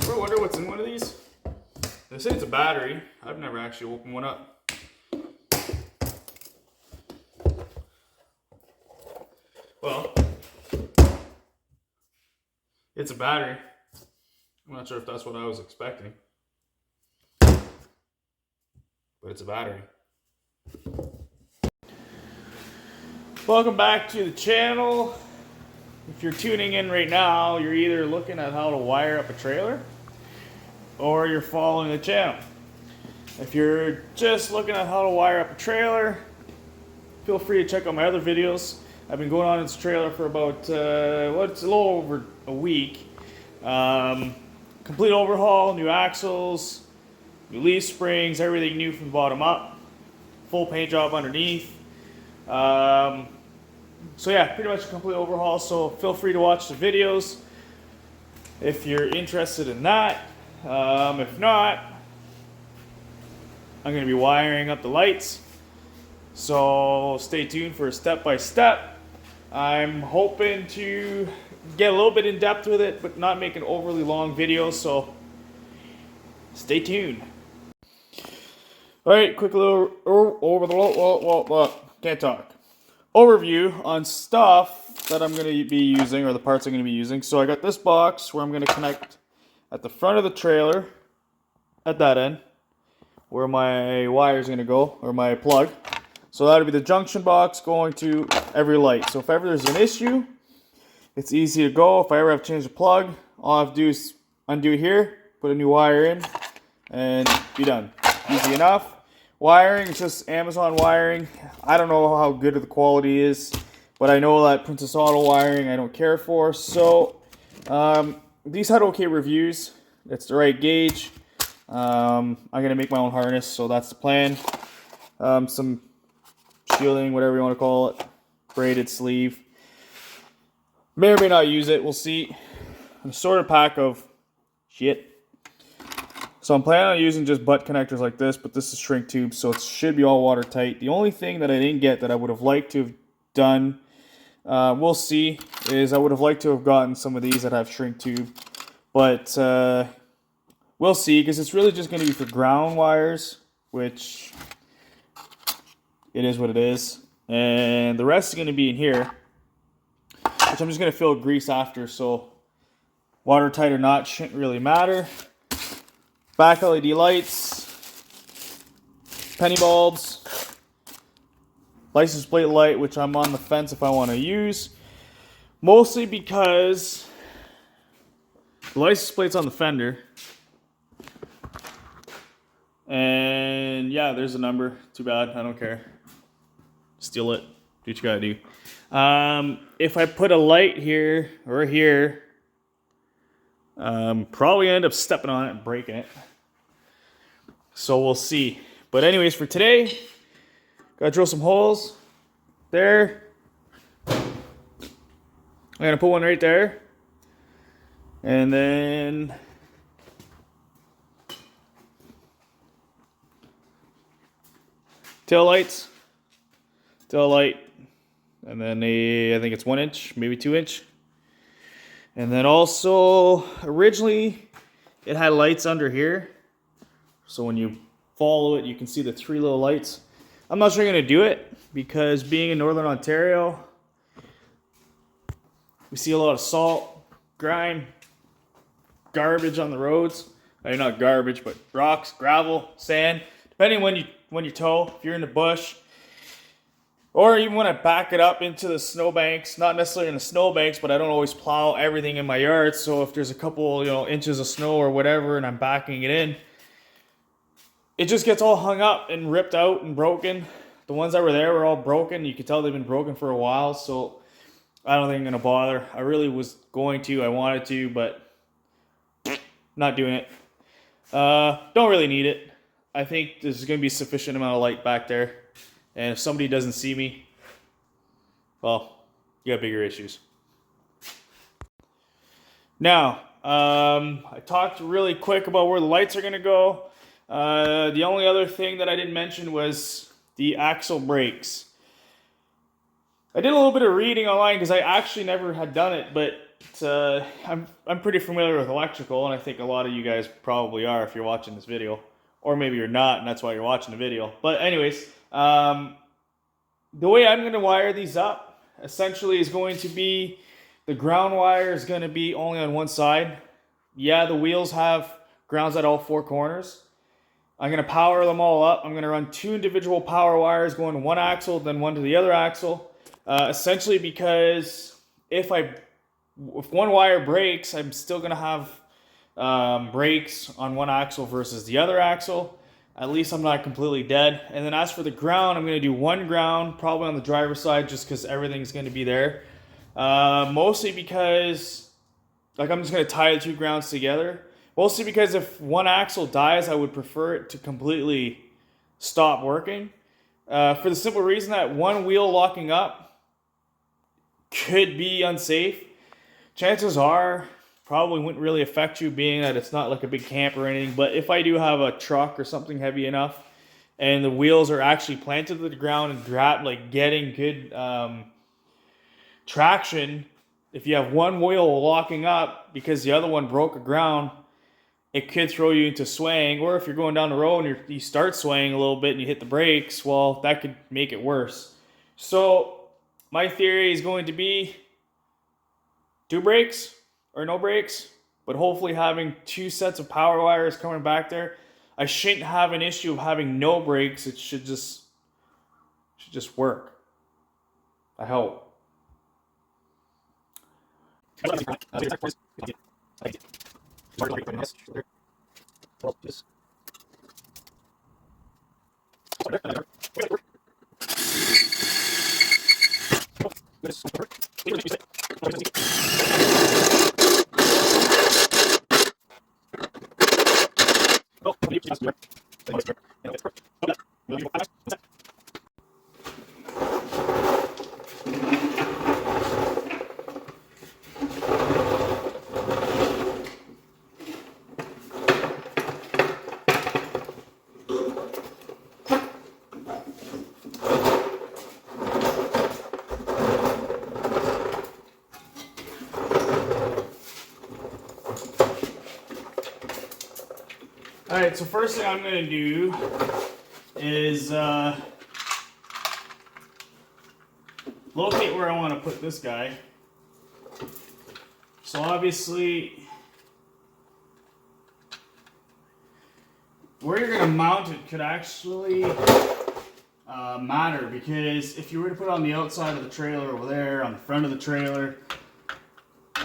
Ever wonder what's in one of these? They say it's a battery. I've never actually opened one up. Well, it's a battery. I'm not sure if that's what I was expecting. But it's a battery. Welcome back to the channel. If you're tuning in right now, you're either looking at how to wire up a trailer or you're following the channel. If you're just looking at how to wire up a trailer, feel free to check out my other videos. I've been going on this trailer for about, it's a little over a week. Complete overhaul, new axles, new leaf springs, everything new from the bottom up. Full paint job underneath. So yeah, pretty much a complete overhaul, so feel free to watch the videos if you're interested in that. If not, I'm going to be wiring up the lights, so stay tuned for a step-by-step. I'm hoping to get a little bit in depth with it, but not make an overly long video, so stay tuned. Alright, quick little can't talk. Overview on stuff that I'm going to be using, or the parts I'm going to be using. So I got this box where I'm going to connect at the front of the trailer, at that end, where my wire is going to go, or my plug. So that'll be the junction box going to every light. So if ever there's an issue, it's easy to go. If I ever have to change the plug, all I have to do is undo here, put a new wire in, and be done. Easy enough. Wiring, it's just Amazon wiring. I don't know how good the quality is, but I know that Princess Auto wiring I don't care for. So these had okay reviews. It's the right gauge. I'm gonna make my own harness, so that's the plan. Some shielding, whatever you want to call it, braided sleeve. May or may not use it. We'll see. A assorted pack of shit. So I'm planning on using just butt connectors like this, but this is shrink tube, so it should be all watertight. The only thing that I didn't get that I would have liked to have done, we'll see, is I would have liked to have gotten some of these that have shrink tube. But we'll see, because it's really just going to be for ground wires, which it is what it is. And the rest is going to be in here, which I'm just going to fill with grease after, so watertight or not shouldn't really matter. Back LED lights, penny bulbs, license plate light, which I'm on the fence if I want to use. Mostly because the license plate's on the fender. And yeah, there's a number. Too bad, I don't care. Steal it, do what you gotta do. If I put a light here or here, probably end up stepping on it and breaking it. So we'll see. But anyways, for today, gotta drill some holes there. I'm gonna put one right there. And then tail lights. Tail light. And then I think it's 1 inch, maybe 2 inch. And then also, originally, it had lights under here. So when you follow it, you can see the 3 little lights. I'm not sure I'm going to do it, because being in Northern Ontario, we see a lot of salt, grime, garbage on the roads. I mean, not garbage, but rocks, gravel, sand. Depending when you tow, if you're in the bush, or even when I back it up into the snowbanks, not necessarily in the snowbanks, but I don't always plow everything in my yard. So if there's a couple, inches of snow or whatever, and I'm backing it in, it just gets all hung up and ripped out and broken. The ones that were there were all broken. You could tell they've been broken for a while, so I don't think I'm gonna bother. I really was going to, I wanted to, but not doing it. Don't really need it. I think there's gonna be sufficient amount of light back there. And if somebody doesn't see me, well, you got bigger issues. Now, I talked really quick about where the lights are going to go. The only other thing that I didn't mention was the axle brakes. I did a little bit of reading online because I actually never had done it, but I'm pretty familiar with electrical, and I think a lot of you guys probably are if you're watching this video, or maybe you're not, and that's why you're watching the video. But anyways, the way I'm going to wire these up essentially is going to be the ground wire is going to be only on one side. Yeah, the wheels have grounds at all four corners. I'm going to power them all up. I'm going to run two individual power wires going to one axle, then one to the other axle. Essentially because if one wire breaks, I'm still going to have brakes on one axle versus the other axle. At least I'm not completely dead. And then as for the ground, I'm going to do one ground, probably on the driver's side, just because everything's going to be there. Mostly because, like, I'm just going to tie the two grounds together. Mostly because if one axle dies, I would prefer it to completely stop working. For the simple reason that one wheel locking up could be unsafe. Chances are, probably wouldn't really affect you, being that it's not like a big camp or anything. But if I do have a truck or something heavy enough, and the wheels are actually planted to the ground and getting good traction, if you have one wheel locking up because the other one broke the ground, it could throw you into swaying. Or if you're going down the road and you start swaying a little bit and you hit the brakes, well, that could make it worse. So my theory is going to be two brakes or no brakes, but hopefully having two sets of power wires coming back there. I shouldn't have an issue of having no brakes. It should just work. I hope. Alright, so first thing I'm going to do is locate where I want to put this guy. So obviously, where you're going to mount it could actually matter, because if you were to put it on the outside of the trailer over there, on the front of the trailer,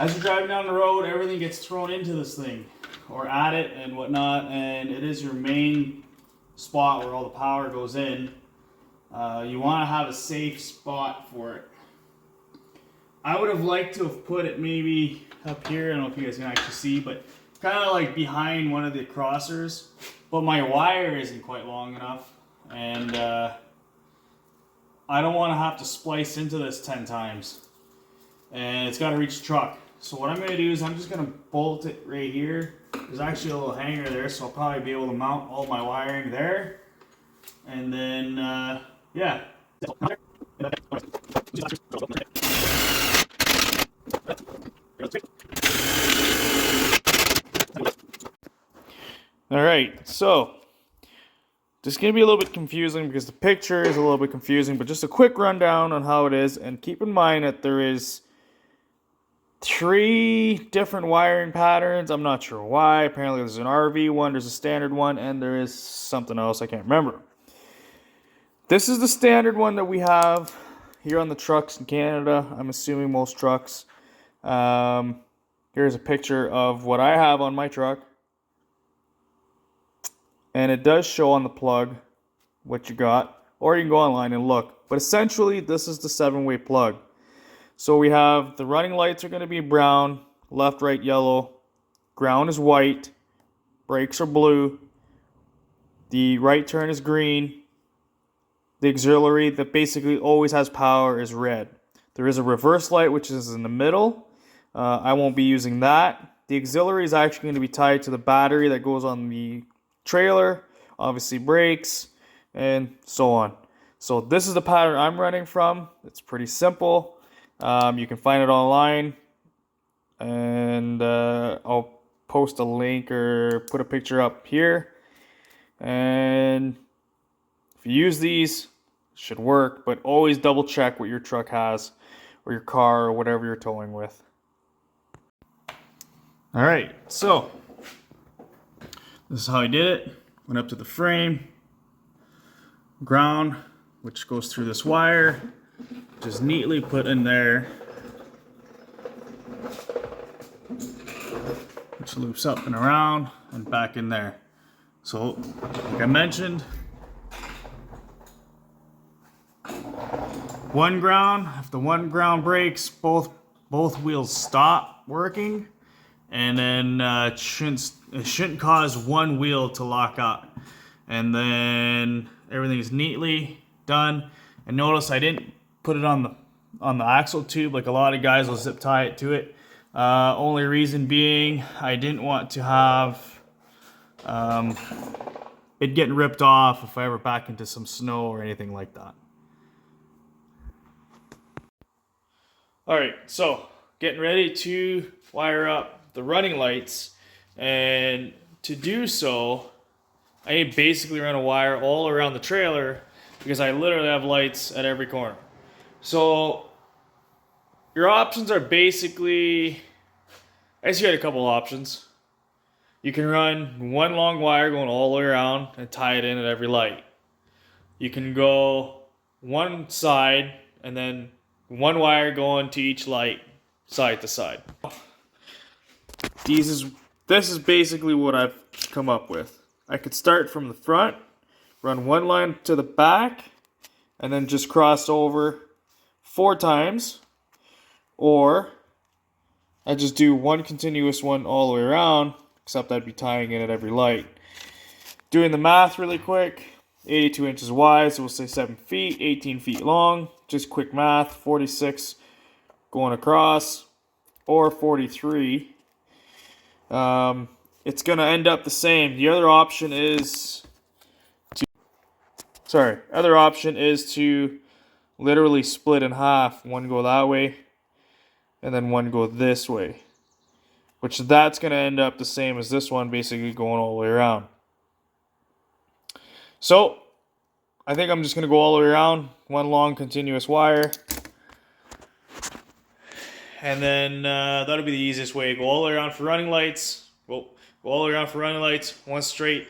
as you're driving down the road, everything gets thrown into this thing, or at it and whatnot, and it is your main spot where all the power goes in. You want to have a safe spot for it. I would have liked to have put it maybe up here. I don't know if you guys can actually see, but kind of like behind one of the crossers. But my wire isn't quite long enough, and I don't want to have to splice into this 10 times. And it's got to reach the truck. So what I'm going to do is I'm just going to bolt it right here. There's actually a little hanger there, so I'll probably be able to mount all my wiring there. And then, yeah. Alright, so this is going to be a little bit confusing because the picture is a little bit confusing, but just a quick rundown on how it is. And keep in mind that there is 3 different wiring patterns. I'm not sure why. Apparently there's an RV one, there's a standard one, and there is something else I can't remember. This is the standard one that we have here on the trucks in Canada. I'm assuming most trucks. Here's a picture of what I have on my truck. And it does show on the plug what you got. Or you can go online and look. But essentially, this is the 7-way plug. So we have the running lights are going to be brown, left, right, yellow. Ground is white. Brakes are blue. The right turn is green. The auxiliary that basically always has power is red. There is a reverse light, which is in the middle. I won't be using that. The auxiliary is actually going to be tied to the battery that goes on the trailer. Obviously brakes and so on. So this is the pattern I'm running from. It's pretty simple. You can find it online. and I'll post a link or put a picture up here. And if you use these, it should work, but always double check what your truck has or your car or whatever you're towing with. All right, so this is how I did it. Went up to the frame, ground, which goes through this wire, just neatly put in there, which loops up and around and back in there. So, like I mentioned, one ground, if the one ground breaks, both wheels stop working, and then it shouldn't cause one wheel to lock up. And then everything's neatly done. And notice I didn't put it on the axle tube like a lot of guys will zip tie it to it. Only reason being I didn't want to have it getting ripped off if I ever back into some snow or anything like that. Alright, so getting ready to wire up the running lights, and to do so I basically run a wire all around the trailer because I literally have lights at every corner. So your options are basically, I guess you had a couple options. You can run one long wire going all the way around and tie it in at every light. You can go one side and then one wire going to each light, side to side. This is basically what I've come up with. I could start from the front, run one line to the back, and then just cross over 4 times. Or I just do one continuous one all the way around, except I'd be tying in at every light. Doing the math really quick, 82 inches wide, so we'll say 7 feet, 18 feet long. Just quick math, 46 going across, or 43. It's going to end up the same. The other option is to literally split in half. One go that way, and then one go this way. Which that's going to end up the same as this one, basically going all the way around. So, I think I'm just going to go all the way around. One long continuous wire. And then that'll be the easiest way. Go all the way around for running lights. Go all the way around for running lights. One straight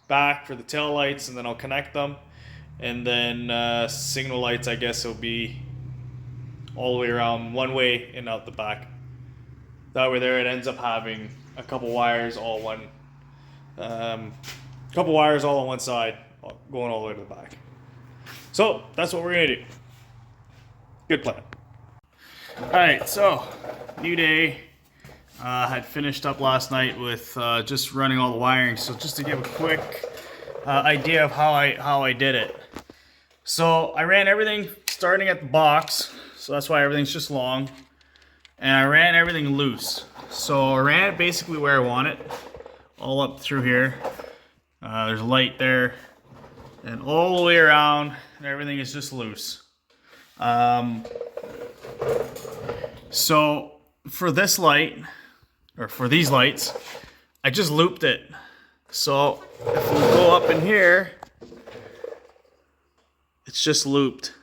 back for the tail lights, and then I'll connect them. And then signal lights, I guess, will be all the way around one way and out the back. That way there it ends up having a couple wires all on one side, going all the way to the back. So that's what we're gonna do. Good plan. Alright, so new day. Had finished up last night with just running all the wiring. So just to give a quick idea of how I did it. So I ran everything starting at the box, so that's why everything's just long. And I ran everything loose. So I ran it basically where I want it, all up through here. There's a light there, and all the way around, and everything is just loose. So for this light, or for these lights, I just looped it. So if we go up in here, it's just looped.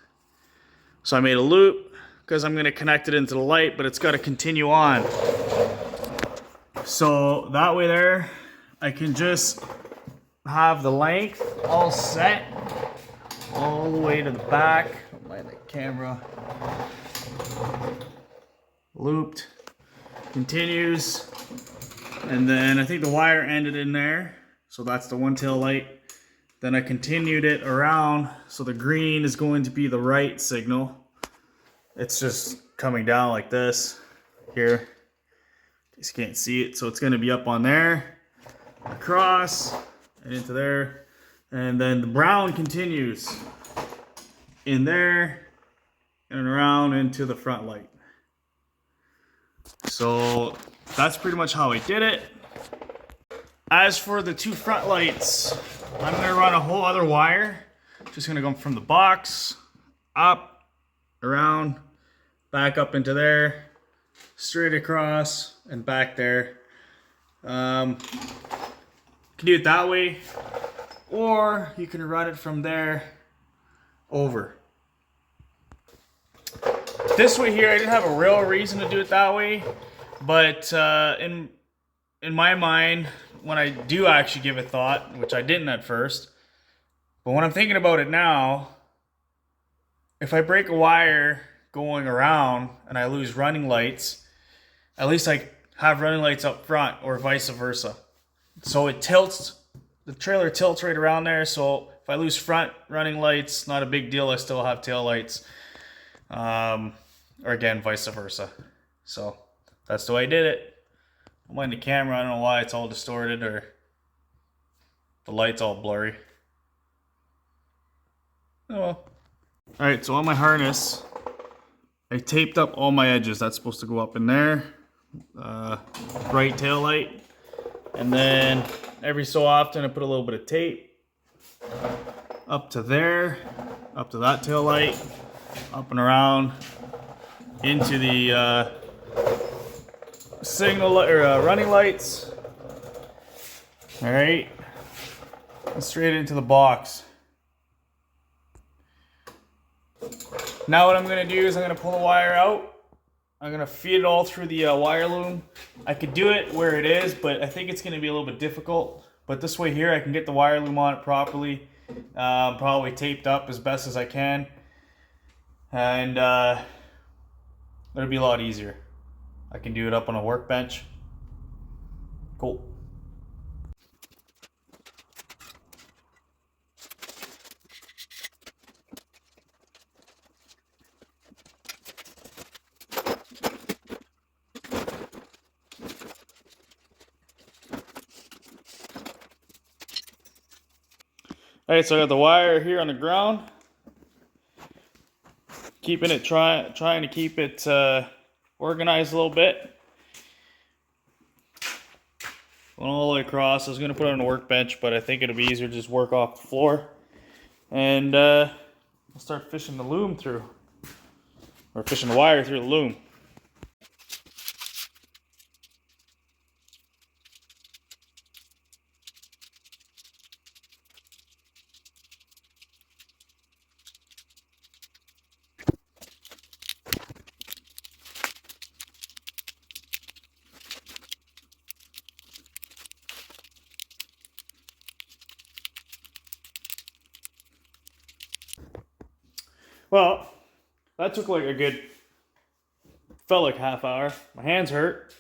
So I made a loop because I'm going to connect it into the light, but it's got to continue on. So that way there, I can just have the length all set all the way to the back. Light the camera. Looped, continues, and then I think the wire ended in there, so that's the one tail light. Then I continued it around, so the green is going to be the right signal. It's just coming down like this here. You just can't see it, so it's going to be up on there, across, and into there, and then the brown continues in there and around into the front light. So that's pretty much how I did it. As for the 2 front lights, I'm going to run a whole other wire. Just going to go from the box, up, around, back up into there, straight across and back there. You can do it that way, or you can run it from there over. This way here, I didn't have a real reason to do it that way, but in my mind, when I do actually give it thought, which I didn't at first, but when I'm thinking about it now, if I break a wire going around and I lose running lights, at least I have running lights up front, or vice versa. So it tilts, the trailer tilts right around there, so if I lose front running lights, not a big deal, I still have tail lights. Or again, vice versa. So that's the way I did it. Don't mind the camera, I don't know why it's all distorted or the light's all blurry. Oh well. Alright, so on my harness, I taped up all my edges. That's supposed to go up in there. Right tail light. And then every so often I put a little bit of tape up to there, up to that tail light, up and around into the signal or running lights. All right, and straight into the box. Now what I'm gonna do is I'm gonna pull the wire out. I'm gonna feed it all through the wire loom. I could do it where it is, but I think it's gonna be a little bit difficult. But this way here, I can get the wire loom on it properly, probably taped up as best as I can, and it'll be a lot easier. I can do it up on a workbench. Cool. Alright, so I got the wire here on the ground. Keeping it, trying to keep it organized a little bit. Going all the way across. I was going to put it on a workbench, but I think it'll be easier to just work off the floor. And I'll start fishing the loom through. Or fishing the wire through the loom. Well, that took like a good, felt like half hour. My hands hurt.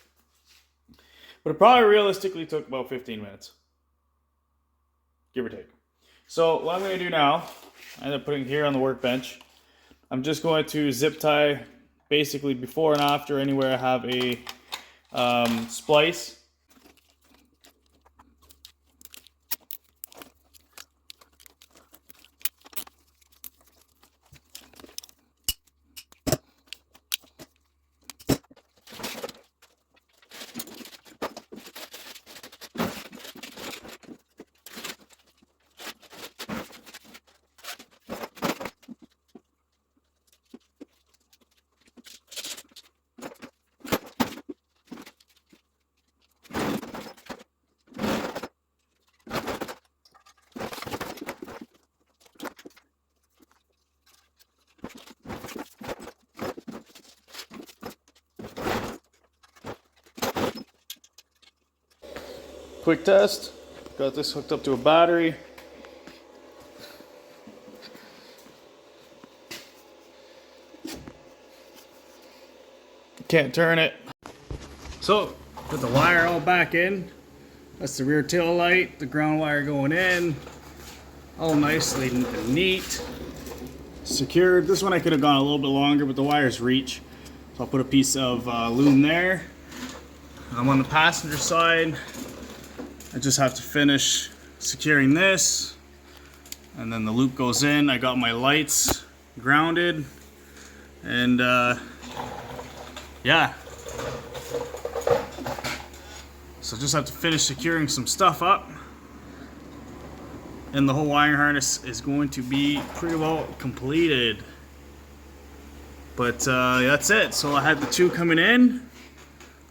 But it probably realistically took about 15 minutes. Give or take. So what I'm going to do now, I end up putting it here on the workbench. I'm just going to zip tie basically before and after anywhere I have a splice. Quick test. Got this hooked up to a battery. Can't turn it. So, put the wire all back in. That's the rear tail light, the ground wire going in. All nicely neat. Secured. This one I could have gone a little bit longer, but the wires reach. So I'll put a piece of loom there. I'm on the passenger side. I just have to finish securing this, and then the loop goes in. I got my lights grounded, and yeah. So just have to finish securing some stuff up, and the whole wiring harness is going to be pretty well completed. But that's it. So I had the two coming in.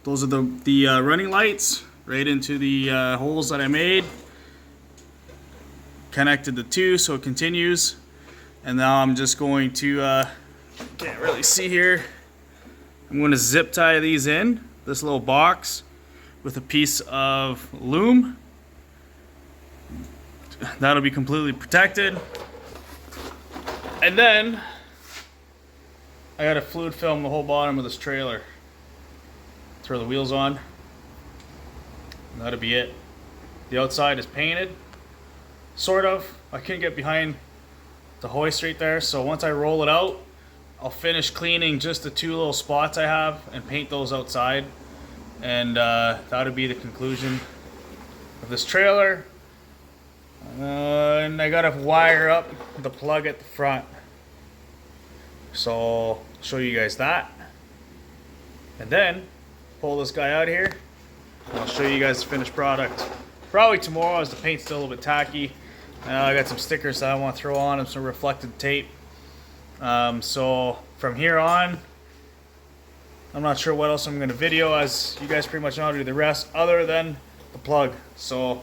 those are the running lights right into the holes that I made. Connected the two so it continues. And now I'm just going to, can't really see here. I'm going to zip tie these in, this little box, with a piece of loom. That'll be completely protected. And then I gotta fluid film the whole bottom of this trailer. Throw the wheels on. And that'll be it. The outside is painted. Sort of. I couldn't get behind the hoist right there, so once I roll it out, I'll finish cleaning just the two little spots I have and paint those outside. And that'll be the conclusion of this trailer. And I gotta wire up the plug at the front. So I'll show you guys that. And then pull this guy out here. And I'll show you guys the finished product. Probably tomorrow as the paint's still a little bit tacky. I got some stickers that I want to throw on and some reflected tape. So from here on, I'm not sure what else I'm going to video, as you guys pretty much know how to do the rest other than the plug. So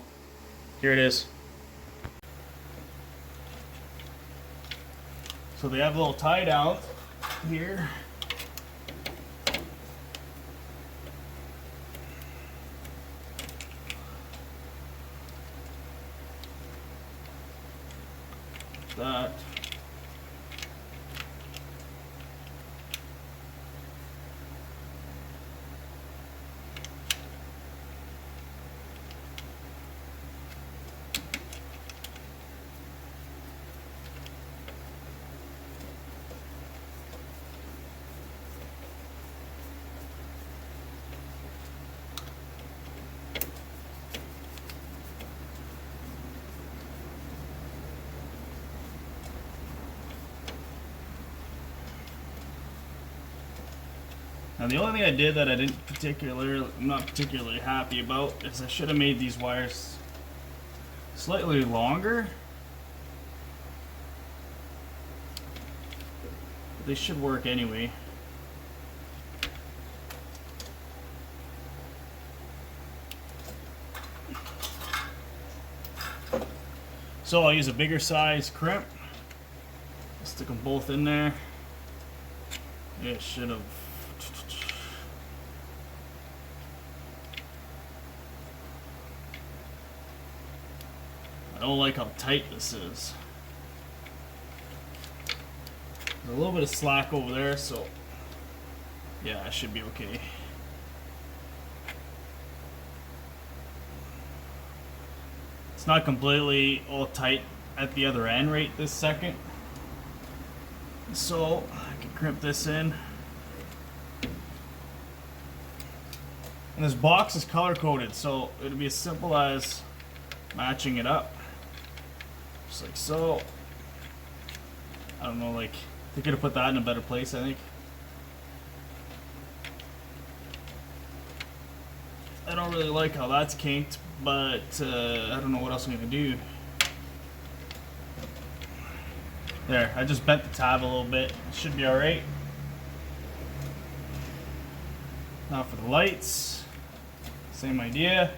here it is. So they have a little tie down here. That. Now the only thing I did that I'm not particularly happy about is I should have made these wires slightly longer. But they should work anyway. So I'll use a bigger size crimp. Stick them both in there. It should have. I don't like how tight this is. There's a little bit of slack over there, so yeah, it should be okay. It's not completely all tight at the other end right this second, so I can crimp this in. And this box is color coded, so it'll be as simple as matching it up. Just like so. I don't know, like, they could have put that in a better place, I think. I don't really like how that's kinked, but I don't know what else I'm gonna do. There, I just bent the tab a little bit. It should be alright. Now for the lights, same idea.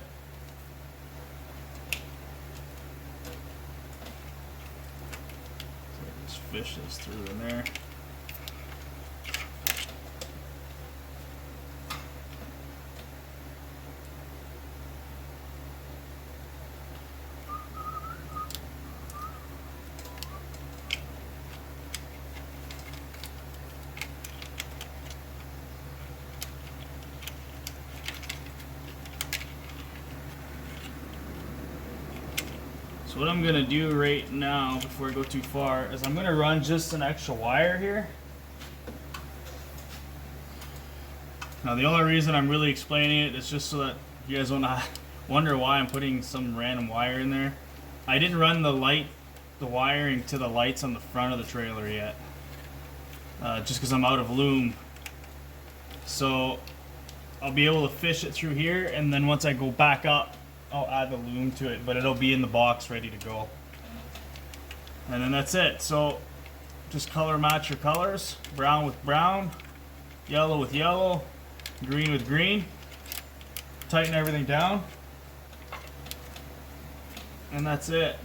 Fish this through in there. So what I'm gonna do right now, before I go too far, is I'm gonna run just an extra wire here. Now the only reason I'm really explaining it is just so that you guys don't wonder why I'm putting some random wire in there. I didn't run the wiring to the lights on the front of the trailer yet, just because I'm out of loom. So I'll be able to fish it through here, and then once I go back up, I'll add the loom to it, but it'll be in the box ready to go. And then that's it. So just color match your colors. Brown with brown, yellow with yellow, green with green. tighten everything down. And that's it.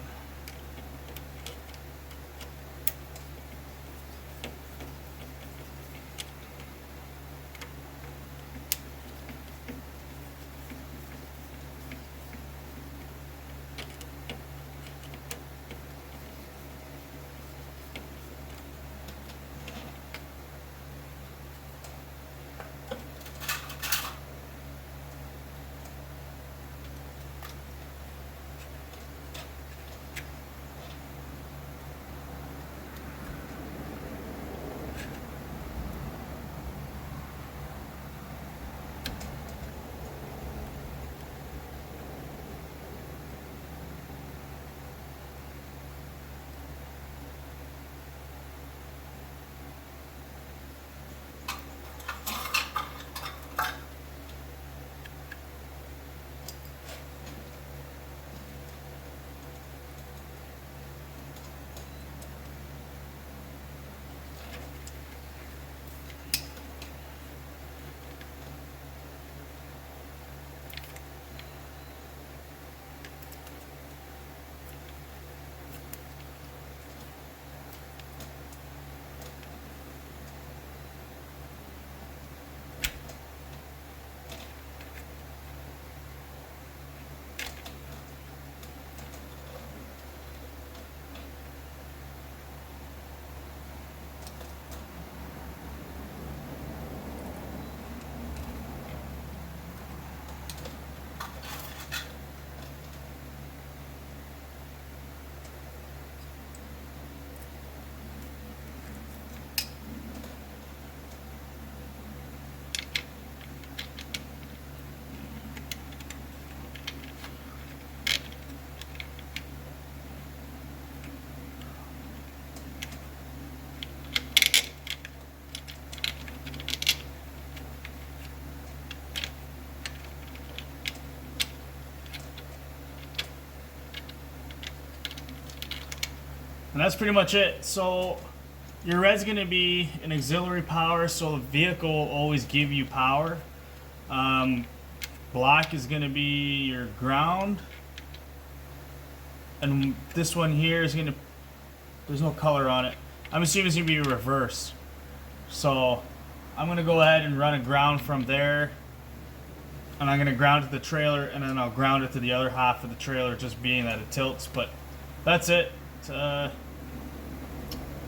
And that's pretty much it. So your red's going to be an auxiliary power, so the vehicle will always give you power. Black is going to be your ground. And this one here is going to, there's no color on it. I'm assuming it's going to be reverse. So I'm going to go ahead and run a ground from there. And I'm going to ground it to the trailer, and then I'll ground it to the other half of the trailer, just being that it tilts. But that's it.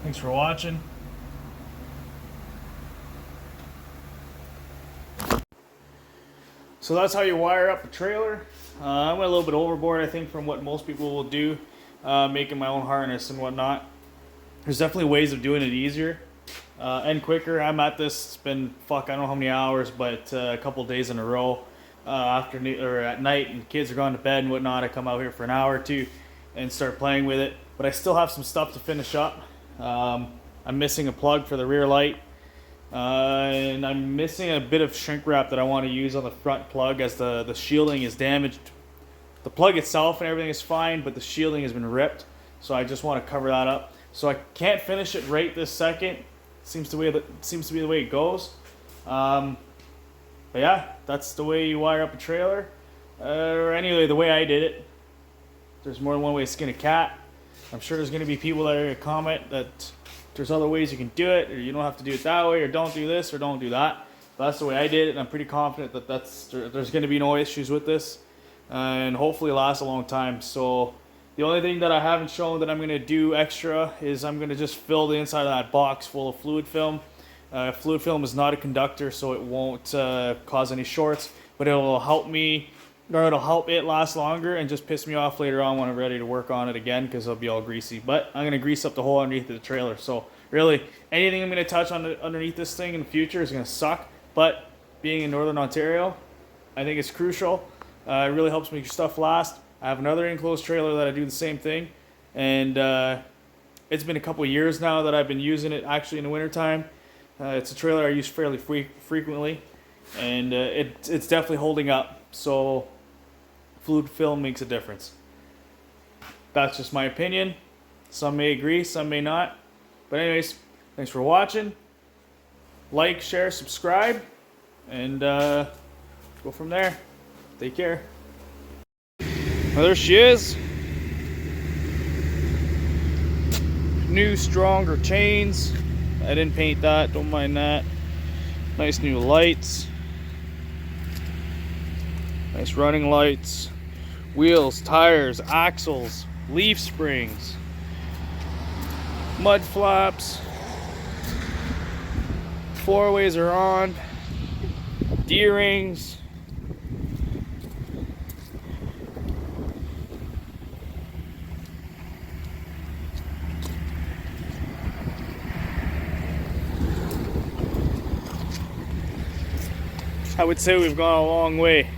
Thanks for watching. So that's how you wire up a trailer. I went a little bit overboard, I think, from what most people will do, making my own harness and whatnot. There's definitely ways of doing it easier and quicker. I'm at this, it's been, I don't know how many hours, but a couple days in a row. Afternoon or at night, and kids are gone to bed and whatnot, I come out here for an hour or two and start playing with it. But I still have some stuff to finish up. I'm missing a plug for the rear light, and I'm missing a bit of shrink wrap that I want to use on the front plug, as the shielding is damaged. The plug itself and everything is fine, but the shielding has been ripped, so I just want to cover that up. So I can't finish it right this second. Seems to be the way it goes. But yeah, that's the way you wire up a trailer. Or anyway, the way I did it. There's more than one way to skin a cat. I'm sure there's going to be people that are going to comment that there's other ways you can do it, or you don't have to do it that way, or don't do this, or don't do that. But that's the way I did it, and I'm pretty confident that there's going to be no issues with this, and hopefully last a long time. So the only thing that I haven't shown that I'm going to do extra is I'm going to just fill the inside of that box full of fluid film. Fluid film is not a conductor, so it won't cause any shorts, but it'll help me, or it'll help it last longer and just piss me off later on when I'm ready to work on it again, because it'll be all greasy. But I'm going to grease up the hole underneath the trailer. So really, anything I'm going to touch on underneath this thing in the future is going to suck. But being in Northern Ontario, I think it's crucial. It really helps make your stuff last. I have another enclosed trailer that I do the same thing. And it's been a couple of years now that I've been using it, actually in the wintertime. It's a trailer I use fairly frequently. And it's definitely holding up. So fluid film makes a difference. That's just my opinion. Some may agree, some may not. But anyways, thanks for watching. Like, share, subscribe, and go from there. Take care. Well, there she is. New, stronger chains. I didn't paint that, don't mind that. Nice new lights. Nice running lights. Wheels, tires, axles, leaf springs, mud flaps. 4-ways are on. D-rings. I would say we've gone a long way.